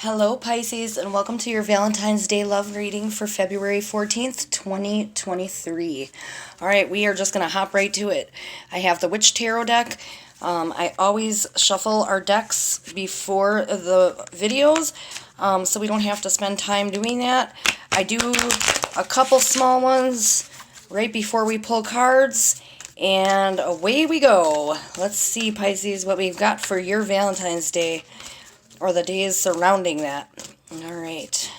Hello, Pisces, and welcome to your Valentine's Day love reading for February 14th, 2023. All right, we are just going to hop right to it. I have the Witch Tarot deck. I always shuffle our decks before the videos, so we don't have to spend time doing that. I do a couple small ones right before we pull cards, and away we go. Let's see, Pisces, what we've got for your Valentine's Day, or the days surrounding that. All right.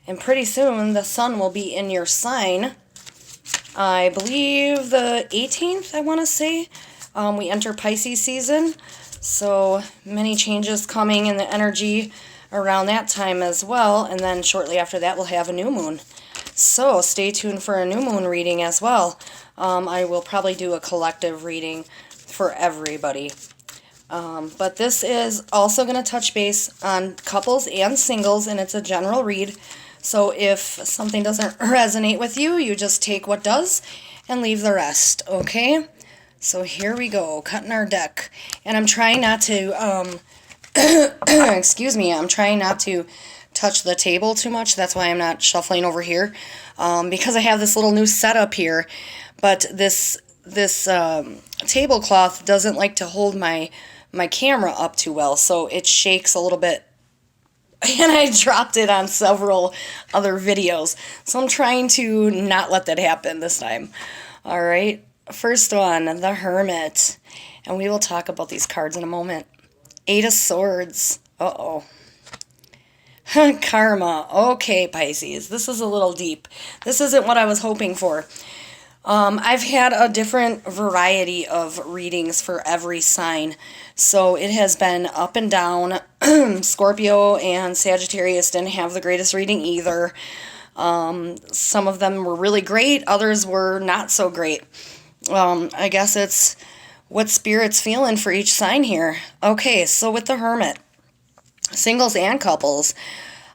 And pretty soon the sun will be in your sign. I believe the 18th, I want to say. We enter Pisces season. So many changes coming in the energy around that time as well. And then shortly after that, we'll have a new moon. So stay tuned for a new moon reading as well. I will probably do a collective reading for everybody. But this is also going to touch base on couples and singles, and it's a general read. So if something doesn't resonate with you, you just take what does and leave the rest, okay? So here we go, cutting our deck. And I'm trying not to, excuse me, I'm trying not to touch the table too much. That's why I'm not shuffling over here, because I have this little new setup here. But this tablecloth doesn't like to hold my camera up too well, so it shakes a little bit, and I dropped it on several other videos, so I'm trying to not let that happen this time. All right, first one, the Hermit, and we will talk about these cards in a moment. Eight of Swords. Uh-oh. Karma. Okay, Pisces, this is a little deep. This isn't what I was hoping for. I've had a different variety of readings for every sign, so it has been up and down. Scorpio and Sagittarius didn't have the greatest reading either. Some of them were really great, others were not so great. I guess it's what Spirit's feeling for each sign here. Okay, so with the Hermit, singles and couples,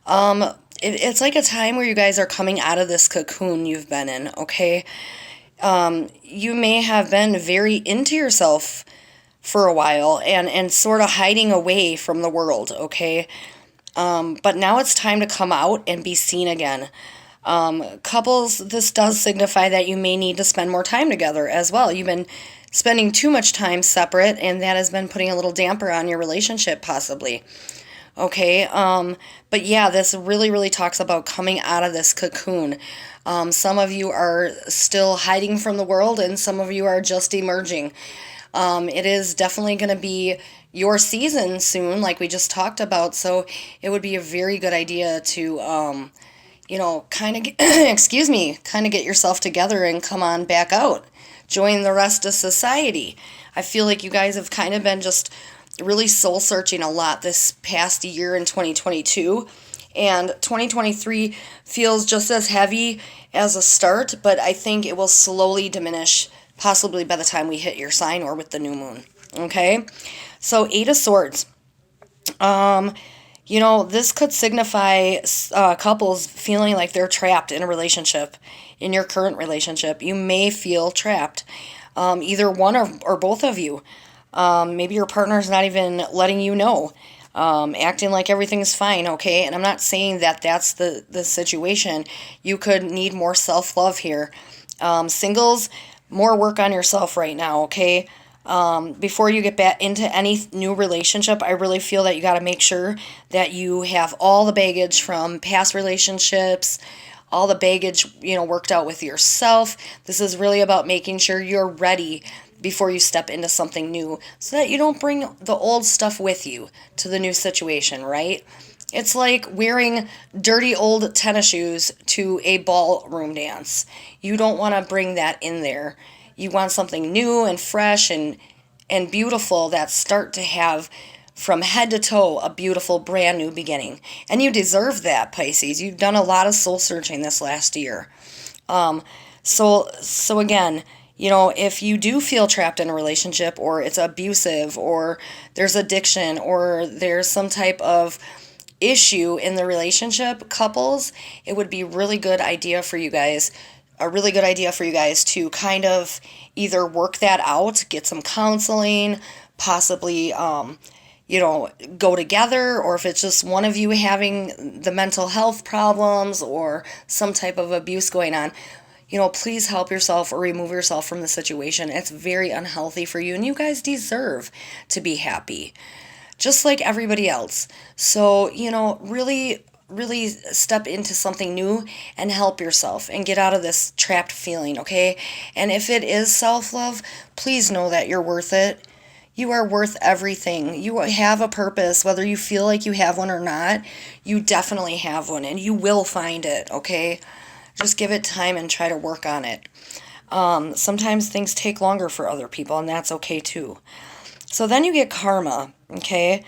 it's like a time where you guys are coming out of this cocoon you've been in, okay? You may have been very into yourself for a while and sort of hiding away from the world, okay? But now it's time to come out and be seen again. Couples, this does signify that you may need to spend more time together as well. You've been spending too much time separate, and that has been putting a little damper on your relationship, possibly. Okay, but yeah, this really talks about coming out of this cocoon. Some of you are still hiding from the world, and some of you are just emerging. It is definitely going to be your season soon, like we just talked about, so it would be a very good idea to, kind of, excuse me, kind of get yourself together and come on back out. Join the rest of society. I feel like you guys have kind of been just really soul searching a lot this past year in 2022, and 2023 feels just as heavy as a start, but I think it will slowly diminish, possibly by the time we hit your sign or with the new moon. Okay, so Eight of Swords. This could signify couples feeling like they're trapped in a relationship, in your current relationship. You may feel trapped, either one or both of you. Maybe your partner's not even letting you know, acting like everything's fine, okay? And I'm not saying that that's the situation. You could need more self-love here. Singles, more work on yourself right now, okay? Before you get back into any new relationship, I really feel that you got to make sure that you have all the baggage from past relationships, all the baggage, worked out with yourself. This is really about making sure you're ready before you step into something new, so that you don't bring the old stuff with you to the new situation, right? It's like wearing dirty old tennis shoes to a ballroom dance. You don't want to bring that in there. You want something new and fresh and beautiful that start to have from head to toe a beautiful brand new beginning. And you deserve that, Pisces. You've done a lot of soul searching this last year. So again, if you do feel trapped in a relationship, or it's abusive, or there's addiction, or there's some type of issue in the relationship, couples, it would be a really good idea for you guys to kind of either work that out, get some counseling, possibly, go together, or if it's just one of you having the mental health problems or some type of abuse going on, please help yourself or remove yourself from the situation. It's very unhealthy for you, and you guys deserve to be happy, just like everybody else. So, really, really step into something new and help yourself and get out of this trapped feeling, okay? And if it is self-love, please know that you're worth it. You are worth everything. You have a purpose, whether you feel like you have one or not. You definitely have one, and you will find it, okay? Just give it time and try to work on it. Sometimes things take longer for other people, and that's okay too. So then you get karma, okay?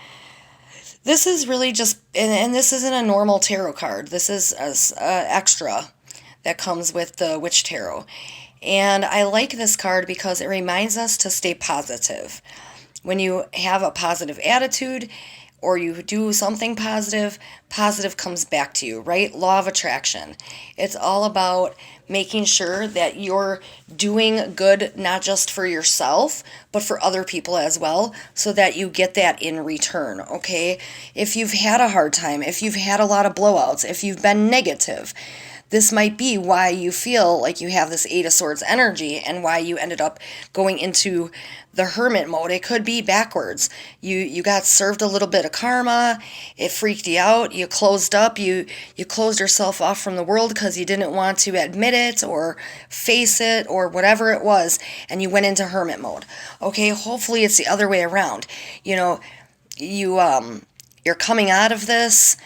This is really just, and this isn't a normal tarot card. This is a extra that comes with the Witch Tarot. And I like this card because it reminds us to stay positive. When you have a positive attitude or you do something positive, positive comes back to you, right? Law of attraction. It's all about making sure that you're doing good, not just for yourself, but for other people as well, so that you get that in return, okay? If you've had a hard time, if you've had a lot of blowouts, if you've been negative, this might be why you feel like you have this Eight of Swords energy and why you ended up going into the hermit mode. It could be backwards. You got served a little bit of karma. It freaked you out. You closed up. You closed yourself off from the world because you didn't want to admit it or face it or whatever it was, and you went into hermit mode. Okay, hopefully it's the other way around. You're coming out of this.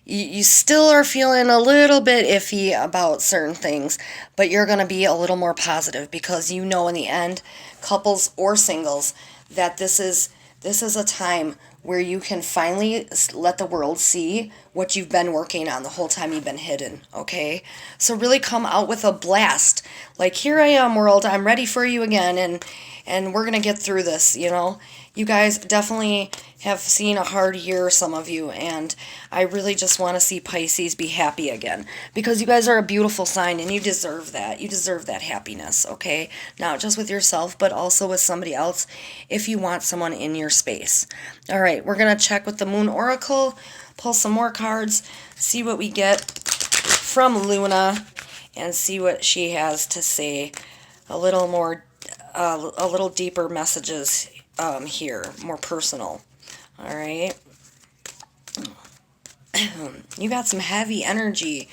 You still are feeling a little bit iffy about certain things, but you're going to be a little more positive because in the end, couples or singles, that this is a time where you can finally let the world see what you've been working on the whole time you've been hidden, okay? So really come out with a blast. Like, here I am, world, I'm ready for you again, and we're going to get through this, You guys definitely have seen a hard year, some of you, and I really just want to see Pisces be happy again, because you guys are a beautiful sign, and you deserve that. You deserve that happiness, okay? Not just with yourself, but also with somebody else, if you want someone in your space. All right, we're going to check with the Moon Oracle, pull some more cards, see what we get from Luna, and see what she has to say. A little deeper messages here, more personal. All right. You got some heavy energy,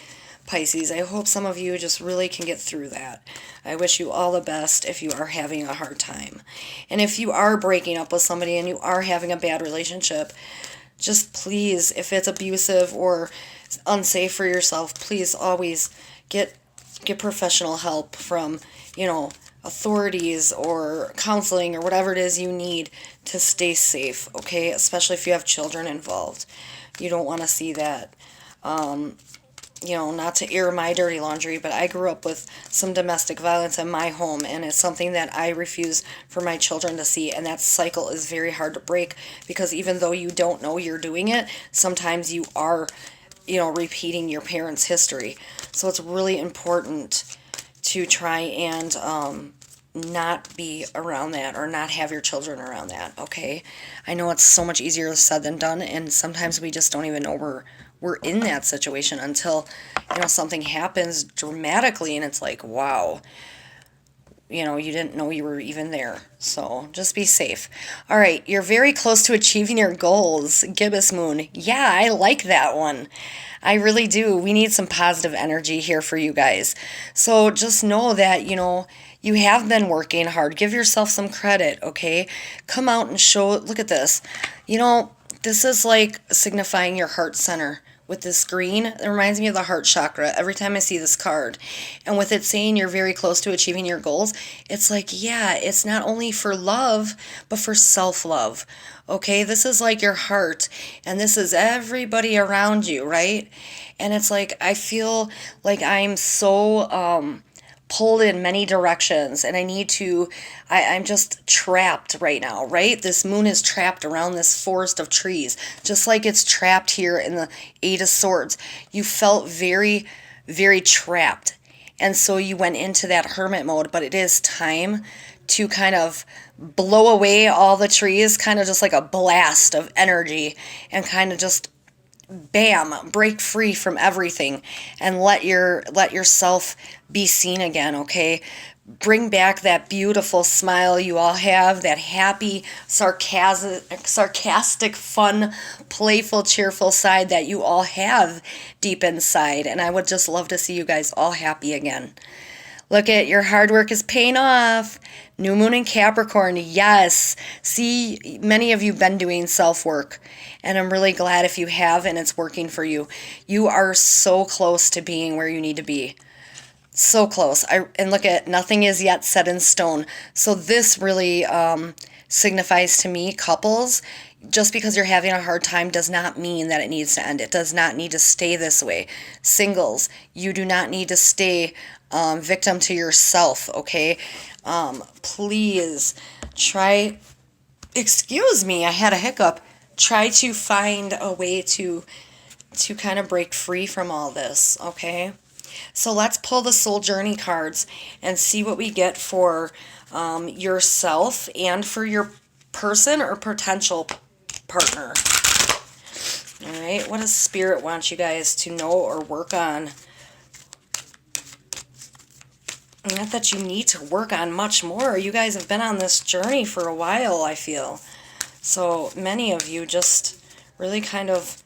Pisces. I hope some of you just really can get through that. I wish you all the best if you are having a hard time. And if you are breaking up with somebody and you are having a bad relationship, just please, if it's abusive or unsafe for yourself, please always get professional help from, authorities or counseling or whatever it is you need to stay safe, okay? Especially if you have children involved. You don't want to see that. Not to air my dirty laundry, but I grew up with some domestic violence in my home, and it's something that I refuse for my children to see, and that cycle is very hard to break, because even though you don't know you're doing it, sometimes you are, repeating your parents' history. So it's really important to try and not be around that, or not have your children around that, okay? I know it's so much easier said than done, and sometimes we just don't even know we're in that situation until, something happens dramatically, and it's like, wow, you didn't know you were even there. So just be safe. All right, you're very close to achieving your goals, Gibbous Moon. Yeah, I like that one. I really do. We need some positive energy here for you guys. So just know that, you have been working hard. Give yourself some credit, okay? Come out and show, look at this. This is like signifying your heart center. With this green, it reminds me of the heart chakra every time I see this card. And with it saying you're very close to achieving your goals, it's like, yeah, it's not only for love, but for self-love. Okay, this is like your heart, and this is everybody around you, right? And it's like, I feel like I'm so pulled in many directions, and I'm just trapped right now, right? This moon is trapped around this forest of trees, just like it's trapped here in the Eight of Swords. You felt very, very trapped, and so you went into that hermit mode, but it is time to kind of blow away all the trees, kind of just like a blast of energy, and kind of just bam, break free from everything and let yourself be seen again, okay? Bring back that beautiful smile you all have, that happy, sarcastic, fun, playful, cheerful side that you all have deep inside. And I would just love to see you guys all happy again. Look at your hard work is paying off. New moon in Capricorn, yes. See, many of you have been doing self-work, and I'm really glad if you have and it's working for you. You are so close to being where you need to be. So close. And look at, nothing is yet set in stone. So this really signifies to me, couples, just because you're having a hard time does not mean that it needs to end. It does not need to stay this way. Singles, you do not need to stay victim to yourself, okay? Please try, excuse me, I had a hiccup. Try to find a way to kind of break free from all this, okay? So let's pull the soul journey cards and see what we get for yourself and for your person or potential partner. All right, what does Spirit want you guys to know or work on? Not that you need to work on much more. You guys have been on this journey for a while, I feel. So many of you just really kind of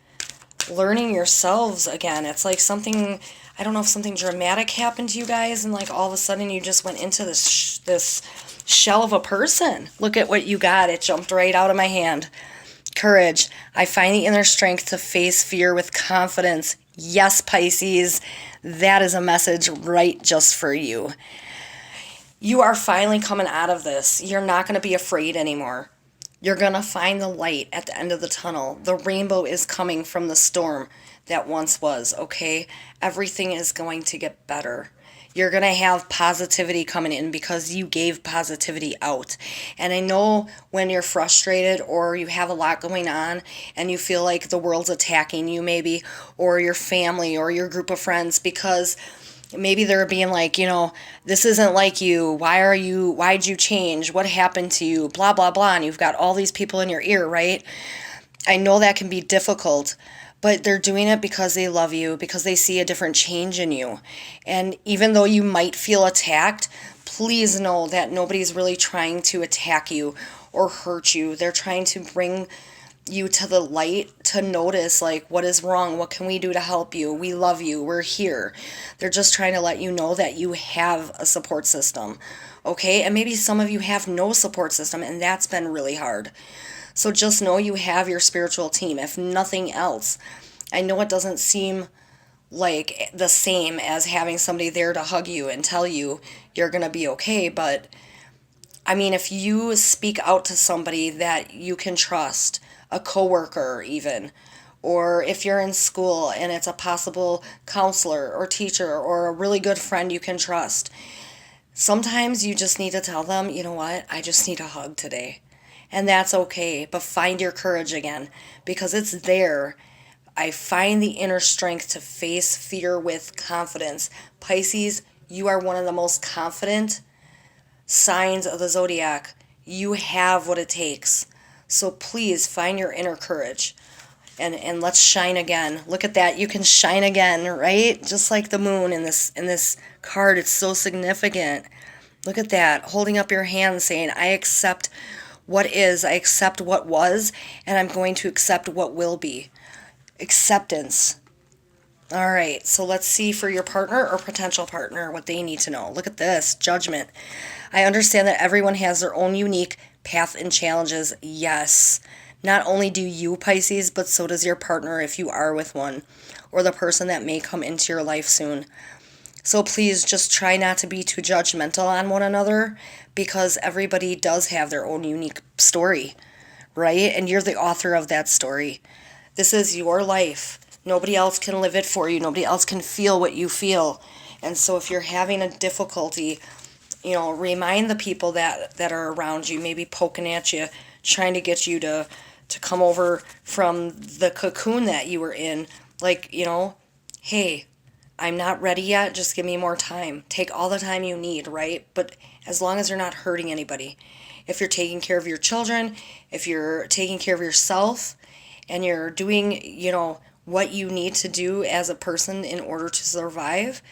learning yourselves again. It's like something, I don't know if something dramatic happened to you guys and like all of a sudden you just went into this shell of a person. Look at what you got. It jumped right out of my hand. Courage. I find the inner strength to face fear with confidence. Yes, Pisces, that is a message right just for you. You are finally coming out of this. You're not going to be afraid anymore. You're going to find the light at the end of the tunnel. The rainbow is coming from the storm that once was, okay? Everything is going to get better. You're going to have positivity coming in because you gave positivity out. And I know when you're frustrated or you have a lot going on and you feel like the world's attacking you maybe, or your family or your group of friends, because maybe they're being like, you know, this isn't like you. Why'd you change? What happened to you? Blah, blah, blah. And you've got all these people in your ear, right? I know that can be difficult. But they're doing it because they love you, because they see a different change in you. And even though you might feel attacked, please know that nobody's really trying to attack you or hurt you. They're trying to bring you to the light to notice, like, what is wrong? What can we do to help you? We love you. We're here. They're just trying to let you know that you have a support system, okay? And maybe some of you have no support system, and that's been really hard. So just know you have your spiritual team, if nothing else. I know it doesn't seem like the same as having somebody there to hug you and tell you you're going to be okay, but I mean, if you speak out to somebody that you can trust, a coworker even, or if you're in school and it's a possible counselor or teacher or a really good friend you can trust, sometimes you just need to tell them, you know what, I just need a hug today. And that's okay, but find your courage again, because it's there. I find the inner strength to face fear with confidence. Pisces, you are one of the most confident signs of the zodiac. You have what it takes. So please find your inner courage and let's shine again. Look at that. You can shine again, right? Just like the moon in this card. It's so significant. Look at that. Holding up your hand saying, I accept what is, I accept what was, and I'm going to accept what will be. Acceptance. All right, so let's see for your partner or potential partner what they need to know. Look at this, judgment. I understand that everyone has their own unique path and challenges. Yes. Not only do you, Pisces, but so does your partner if you are with one, or the person that may come into your life soon. So please just try not to be too judgmental on one another, because everybody does have their own unique story, right? And you're the author of that story. This is your life. Nobody else can live it for you. Nobody else can feel what you feel. And so if you're having a difficulty, you know, remind the people that are around you, maybe poking at you, trying to get you to come over from the cocoon that you were in. Like, you know, hey, I'm not ready yet, just give me more time. Take all the time you need, right? But as long as you're not hurting anybody. If you're taking care of your children, if you're taking care of yourself, and you're doing, what you need to do as a person in order to survive,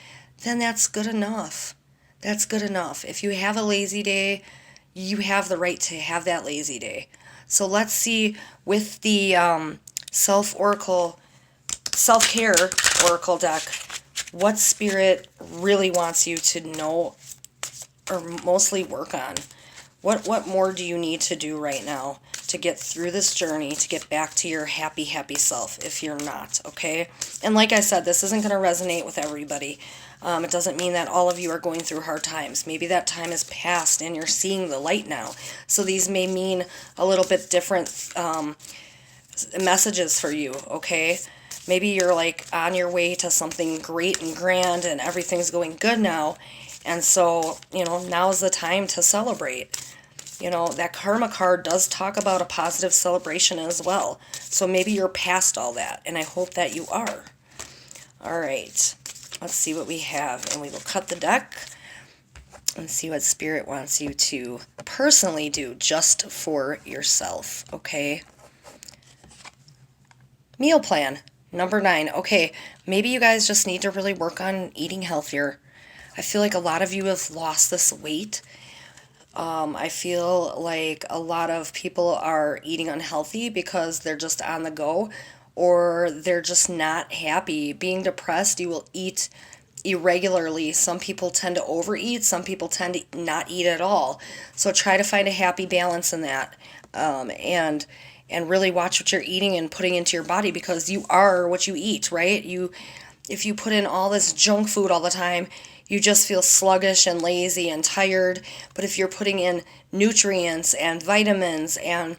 then that's good enough. That's good enough. If you have a lazy day, you have the right to have that lazy day. So let's see with the self-care oracle deck, what spirit really wants you to know or mostly work on. What more do you need to do right now to get through this journey, to get back to your happy, happy self if you're not, okay? And like I said, this isn't going to resonate with everybody. It doesn't mean that all of you are going through hard times. Maybe that time is past and you're seeing the light now. So these may mean a little bit different messages for you, okay? Maybe you're like on your way to something great and grand and everything's going good now. And so, now's the time to celebrate. That karma card does talk about a positive celebration as well. So maybe you're past all that, and I hope that you are. All right, let's see what we have. And we will cut the deck and see what Spirit wants you to personally do just for yourself, okay? Meal plan, number 9. Okay, maybe you guys just need to really work on eating healthier. I feel like a lot of you have lost this weight. I feel like a lot of people are eating unhealthy because they're just on the go or they're just not happy. Being depressed, you will eat irregularly. Some people tend to overeat. Some people tend to not eat at all. So try to find a happy balance in that, and really watch what you're eating and putting into your body, because you are what you eat, right? If you put in all this junk food all the time, you just feel sluggish and lazy and tired. But if you're putting in nutrients and vitamins and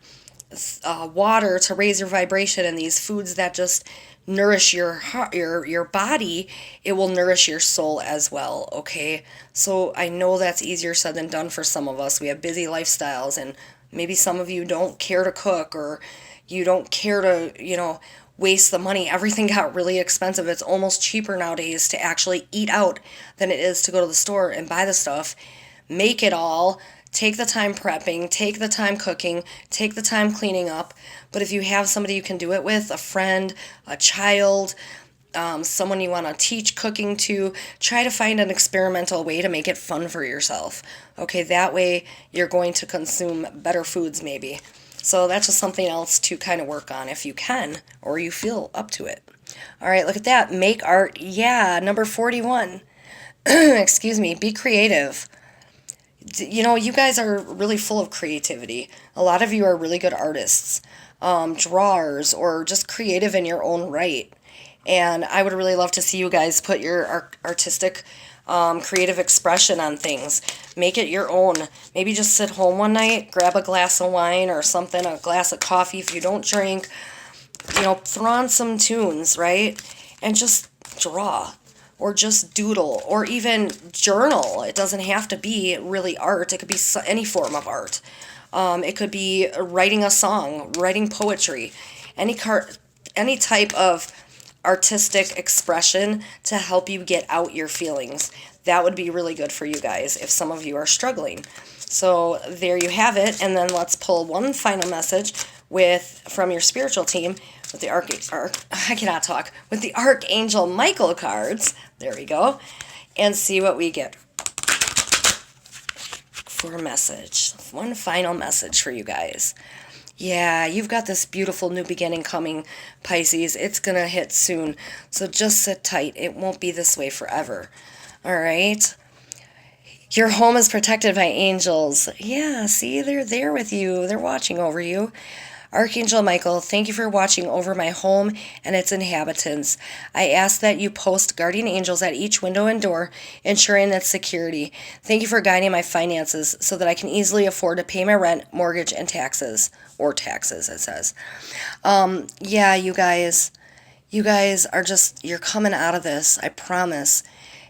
water to raise your vibration and these foods that just nourish your heart, your body, it will nourish your soul as well, okay? So I know that's easier said than done for some of us. We have busy lifestyles, and maybe some of you don't care to cook, or you don't care to, waste the money. Everything got really expensive. It's almost cheaper nowadays to actually eat out than it is to go to the store and buy the stuff. Make it all. Take the time prepping. Take the time cooking. Take the time cleaning up. But if you have somebody you can do it with, a friend, a child, someone you want to teach cooking to, try to find an experimental way to make it fun for yourself. Okay, that way you're going to consume better foods maybe. So that's just something else to kind of work on if you can, or you feel up to it. All right, look at that. Make art. Yeah, number 41. Excuse me. Be creative. You guys are really full of creativity. A lot of you are really good artists, drawers, or just creative in your own right. And I would really love to see you guys put your artistic creative expression on things. Make it your own. Maybe just sit home one night, grab a glass of wine or something, a glass of coffee if you don't drink, throw on some tunes, right? And just draw, or just doodle, or even journal. It doesn't have to be really art. It could be any form of art. It could be writing a song, writing poetry, any type of artistic expression to help you get out your feelings. That would be really good for you guys if some of you are struggling. So there you have it. And then let's pull one final message from your spiritual team with the with the Archangel Michael cards. There we go. And see what we get for a message. One final message for you guys. Yeah, you've got this beautiful new beginning coming, Pisces. It's going to hit soon. So just sit tight. It won't be this way forever. All right? Your home is protected by angels. Yeah, see, they're there with you. They're watching over you. Archangel Michael, thank you for watching over my home and its inhabitants. I ask that you post guardian angels at each window and door, ensuring its security. Thank you for guiding my finances so that I can easily afford to pay my rent, mortgage, and taxes. Or taxes, it says. Yeah, you guys are you're coming out of this. I promise.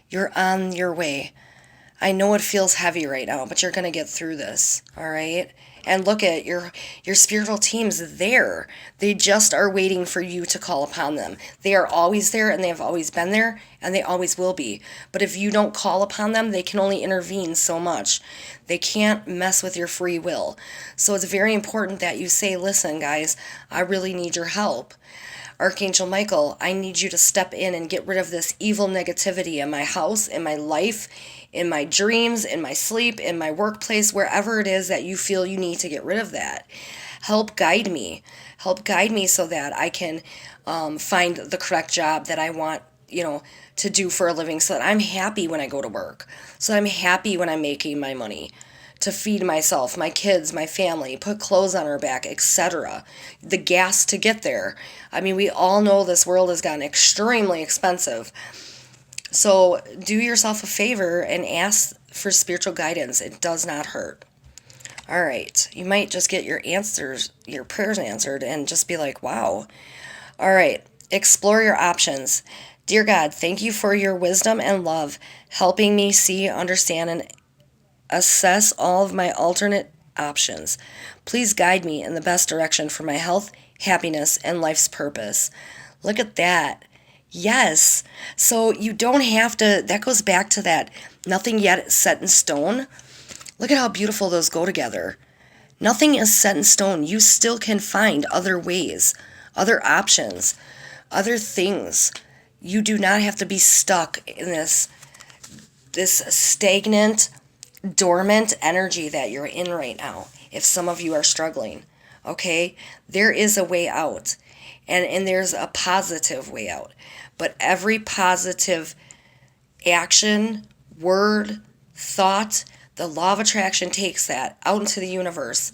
You're on your way. I know it feels heavy right now, but you're going to get through this, all right? And look at your spiritual teams there. They just are waiting for you to call upon them. They are always there, and they have always been there, and they always will be. But if you don't call upon them, they can only intervene so much. They can't mess with your free will. So it's very important that you say, listen, guys, I really need your help. Archangel Michael, I need you to step in and get rid of this evil negativity in my house, in my life, in my dreams, in my sleep, in my workplace, wherever it is that you feel you need to get rid of that. Help guide me. Help guide me so that I can find the correct job that I want, to do for a living, so that I'm happy when I go to work, so that I'm happy when I'm making my money to feed myself, my kids, my family, put clothes on our back, etc. The gas to get there. I mean, we all know this world has gotten extremely expensive. So do yourself a favor and ask for spiritual guidance. It does not hurt. All right. You might just get your prayers answered and just be like, wow. All right. Explore your options. Dear God, thank you for your wisdom and love, helping me see, understand, and assess all of my alternate options. Please guide me in the best direction for my health, happiness, and life's purpose. Look at that. Yes. So you don't have to, that goes back to that nothing yet set in stone. Look at how beautiful those go together. Nothing is set in stone. You still can find other ways, other options, other things. You do not have to be stuck in this stagnant, dormant energy that you're in right now. If some of you are struggling, okay, there is a way out, and there's a positive way out. But every positive action, word, thought, the law of attraction takes that out into the universe,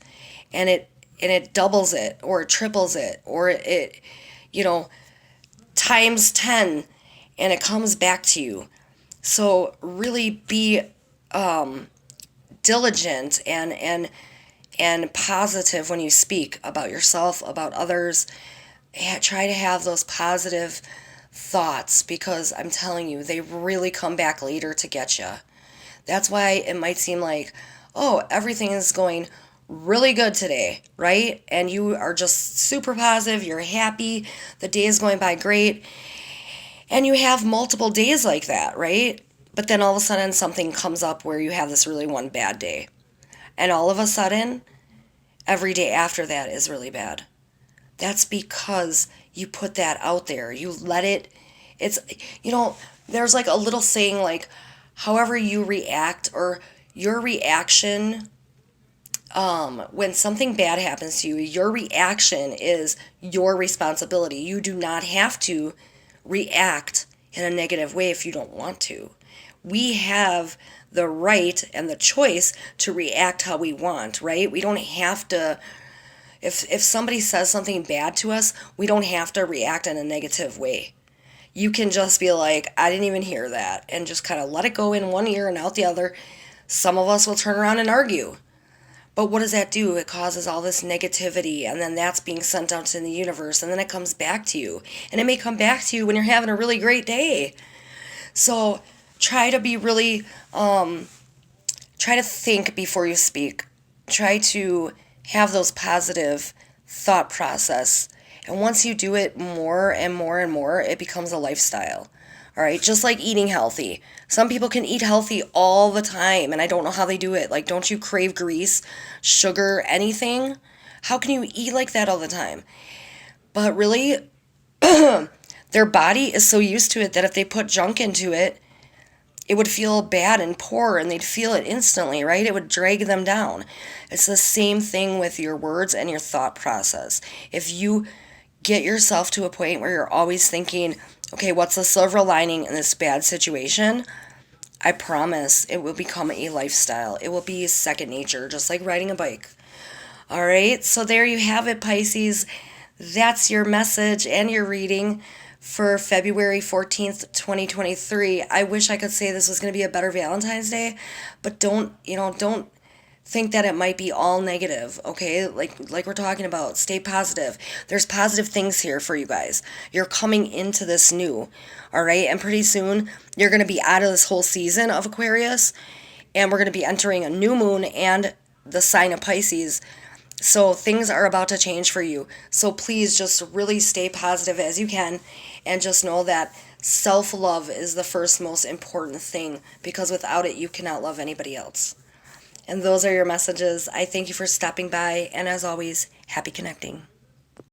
and it doubles it, or it triples it, or it times 10, and it comes back to you. So really be diligent and positive when you speak about yourself, about others. Try to have those positive thoughts, because I'm telling you, they really come back later to get you. That's why it might seem like, oh, everything is going really good today, right? And you are just super positive, you're happy, the day is going by great, and you have multiple days like that, right? But then all of a sudden something comes up where you have this really one bad day. And all of a sudden, every day after that is really bad. That's because you put that out there. You let it, there's like a little saying like, however you react, or your reaction, when something bad happens to you, your reaction is your responsibility. You do not have to react in a negative way if you don't want to. We have the right and the choice to react how we want, right? We don't have to, if somebody says something bad to us, we don't have to react in a negative way. You can just be like, I didn't even hear that, and just kind of let it go in one ear and out the other. Some of us will turn around and argue. But what does that do? It causes all this negativity, and then that's being sent out to the universe, and then it comes back to you. And it may come back to you when you're having a really great day. So try to be really, try to think before you speak. Try to have those positive thought process. And once you do it more and more and more, it becomes a lifestyle. All right, just like eating healthy. Some people can eat healthy all the time, and I don't know how they do it. Like, don't you crave grease, sugar, anything? How can you eat like that all the time? But really, their body is so used to it that if they put junk into it, it would feel bad and poor, and they'd feel it instantly, right? It would drag them down. It's the same thing with your words and your thought process. If you get yourself to a point where you're always thinking, okay, what's the silver lining in this bad situation? I promise it will become a lifestyle. It will be second nature, just like riding a bike. All right, so there you have it, Pisces. That's your message and your reading for February 14th, 2023. I wish I could say this was going to be a better Valentine's Day, but don't think that it might be all negative, okay? Like we're talking about, stay positive. There's positive things here for you guys. You're coming into this new, all right? And pretty soon, you're going to be out of this whole season of Aquarius, and we're going to be entering a new moon and the sign of Pisces So things are about to change for you. So please just really stay positive as you can, and just know that self-love is the first most important thing, because without it you cannot love anybody else. And those are your messages. I thank you for stopping by, and as always, happy connecting.